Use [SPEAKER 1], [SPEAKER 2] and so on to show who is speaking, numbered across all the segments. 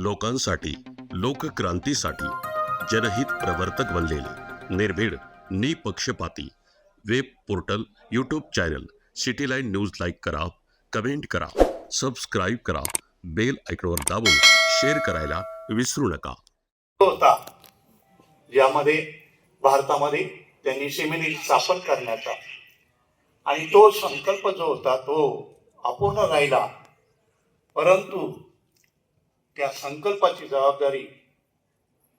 [SPEAKER 1] लोकांसाठी, लोकक्रांतीसाठी जनहित प्रवर्तक बनलेले निर्भीड, निपक्षपाती web portal, YouTube channel city line news like करा, कमेंट करा, सबस्क्राईब करा, बेल आयकॉनवर दाबून शेअर करायला विसरू नका.
[SPEAKER 2] होता ज्यामध्ये भारतामध्ये त्यांनी सेमिनी स्थापन करण्याचा आणि तो संकल्प जो होता तो अपूर्ण राहिला, परंतु त्या संकल्पाची जबाबदारी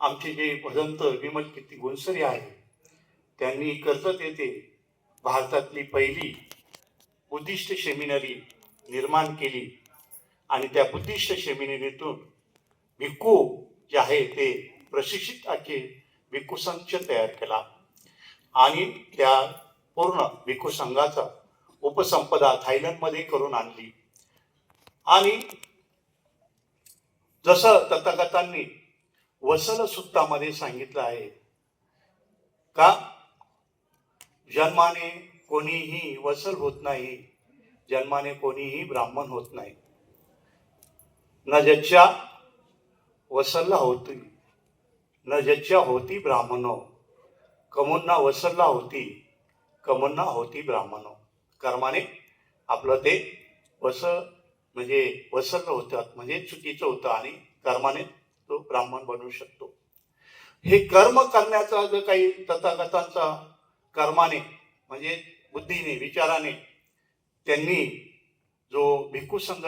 [SPEAKER 2] आमचे जे भदंत विमल कीर्ती गुणसरे आहे त्यांनी कर्जत येथे भारतातली पहिली बुद्धिस्ट सेमिनरी निर्माण केली आणि त्या बुद्धिस्ट सेमिनरीतून भिक्खू जे आहे ते प्रशिक्षित असे भिक्खू संघ तयार केला आणि त्या पूर्ण भिक्खू संघाचा उपसंपदा थायलंडमध्ये करून आणली. आणि जसं तथागतांनी वसल सूक्तामध्ये सांगितलं आहे का, जन्माने कोणीही वसल होत नाही, जन्माने कोणीही ब्राह्मण होत नाही. न ज्याच्या वसलला होती, न ज्याच्या होती ब्राह्मणो, कमुन्ना वसलला होती, कमुन्ना होती ब्राह्मणो. कर्माने आपलं ते म्हणजे वसल होतं, म्हणजे चुकीचं होतं आणि कर्माने तो ब्राह्मण बनवू शकतो. हे कर्म करण्याचा जो काही तथागतांचा कर्माने म्हणजे बुद्धीने विचाराने त्यांनी जो भिक्खू संघ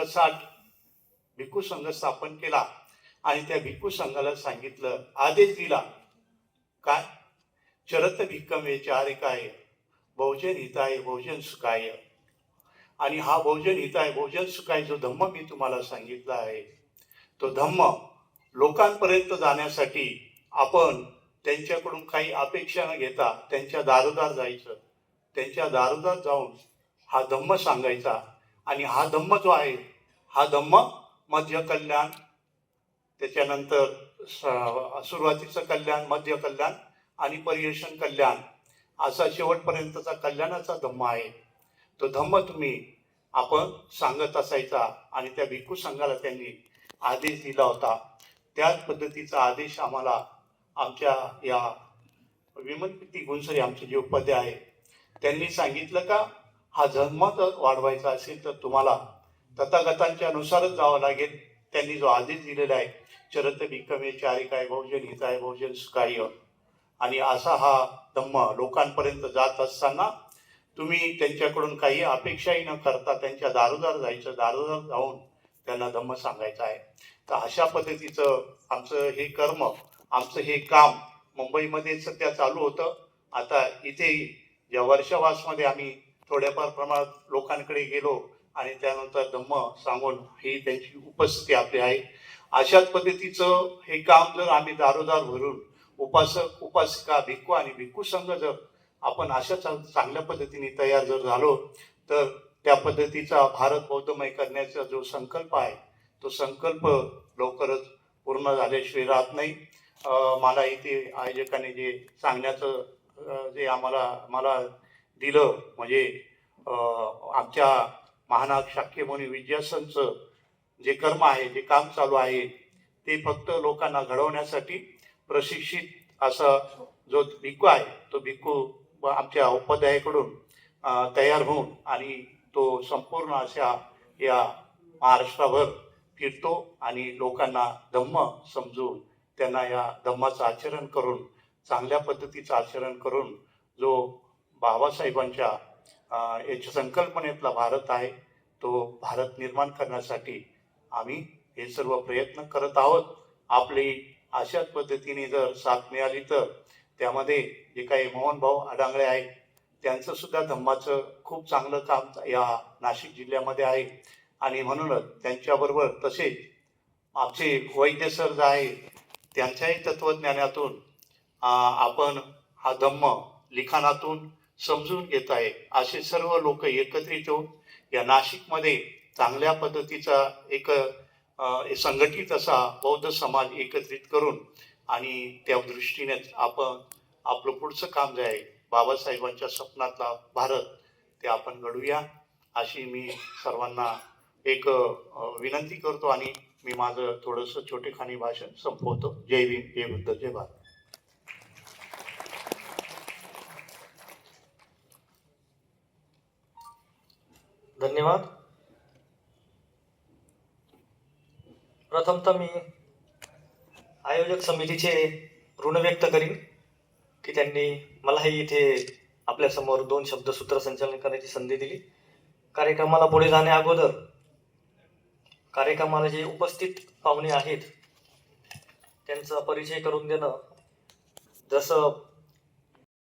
[SPEAKER 2] भिक्खू संघ स्थापन केला आणि त्या भिक्खू संघाला सांगितलं, आदेश दिला काय, चरत भिक्खवे चारिकाय, बहुजन हिताय बहुजन सुखाय. आणि हा बहुजन हिताय बहुजन सुखाय जो धम्म मी तुम्हाला सांगितला आहे, तो धम्म लोकांपर्यंत जाण्यासाठी आपण त्यांच्याकडून काही अपेक्षा न घेता त्यांच्या दारोदार जायचं, त्यांच्या दारोदार जाऊन हा धम्म सांगायचा. आणि हा धम्म जो आहे हा धम्म मध्य कल्याण, त्याच्यानंतर सुरुवातीचं कल्याण, मध्य कल्याण आणि पर्यवेक्षण कल्याण असा शेवटपर्यंतचा कल्याणाचा धम्म आहे. तो धम्म तुम्ही आपण सांगत असायचा आणि त्या भिक्खू संघाला त्यांनी आदेश दिला होता. त्याच पद्धतीचा आदेश आम्हाला आमच्या या विमल कीर्ती गुणसरे आमचे जे उपाध्याय आहे त्यांनी सांगितलं का, हा धम्म जर वाढवायचा असेल तर तुम्हाला तथागतांच्या नुसारच जावं लागेल. त्यांनी जो आदेश दिलेला आहे, चरत भिक्खवे चारिकाय बहुजन हिताय बहुजन सुखाय, आणि असा हा धम्म लोकांपर्यंत जात असताना तुम्ही त्यांच्याकडून काही अपेक्षाही न करता त्यांच्या दारोदार जायचं, दारोदार जाऊन त्यांना धम्म सांगायचं आहे. तर अशा पद्धतीचं आमचं हे कर्म, आमचं हे काम मुंबईमध्ये सध्या चालू होतं. आता इथे या वर्षावासमध्ये आम्ही थोड्याफार प्रमाणात लोकांकडे गेलो आणि त्यानंतर धम्म सांगून ही त्यांची उपस्थिती आपली आहे. अशाच पद्धतीचं हे काम जर आम्ही दारोदार भरून उपासक उपासिका भिक्खू आणि भिक्खू संघ जर आपण अशा चांगल्या पद्धतीने तयार जर झालो तर त्या पद्धतीचा भारत बौद्धमय करण्याचा जो संकल्प आहे तो संकल्प लवकरच पूर्ण झाल्याशिवाय राहत नाही. मला इथे आयोजकांनी जे सांगण्याचं जे मला दिलं म्हणजे आमच्या महानाग शाक्यमुनी विद्यासनचं जे कर्म आहे, जे काम चालू आहे ते फक्त लोकांना घडवण्यासाठी प्रशिक्षित असा जो भिक्खू आहे तो भिक्खू आमच्या उपाध्यायाकडून तयार होऊन आणि तो संपूर्ण अशा या महाराष्ट्राभर फिरतो आणि लोकांना धम्म समजून त्यांना या धम्माचं आचरण करून, चांगल्या पद्धतीचं आचरण करून जो बाबासाहेबांच्या याच्या संकल्पनेतला भारत आहे तो भारत निर्माण करण्यासाठी आम्ही हे सर्व प्रयत्न करत आहोत. आपली अशाच पद्धतीने जर साथ मिळाली तर त्यामध्ये जे काही मोहन भाऊ आडांगळे आहेत त्यांचं सुद्धा धम्माचं खूप चांगलं काम या नाशिक जिल्ह्यामध्ये आहे. आणि म्हणूनच त्यांच्याबरोबर तसेच आमचे वैद्य सर जे आहे त्यांच्याही तत्वज्ञानातून आपण हा धम्म लिखाणातून समजून घेत आहे. असे सर्व लोक एकत्रित होऊन या नाशिकमध्ये चांगल्या पद्धतीचा एक संघटित असा बौद्ध समाज एकत्रित करून आणि त्या दृष्टीनेच आपण आपलं पुढचं काम जे आहे बाबासाहेबांच्या स्वप्नातला भारत ते आपण घडूया अशी मी सर्वांना एक विनंती करतो आणि मी माझं थोडंसं छोटेखानी भाषण संपवतो. जय भीम, जय बुद्ध, जय भारत.
[SPEAKER 3] धन्यवाद. प्रथमतः मी आयोजक समितीचे ऋण व्यक्त करीन की त्यांनी मलाही इथे आपल्यासमोर 2 शब्द सूत्रसंचालन करण्याची संधी दिली. कार्यक्रमाला पुढे जाण्या अगोदर कार्यक्रमाला जे उपस्थित पाहुणे आहेत त्यांचा परिचय करून देणं. जसं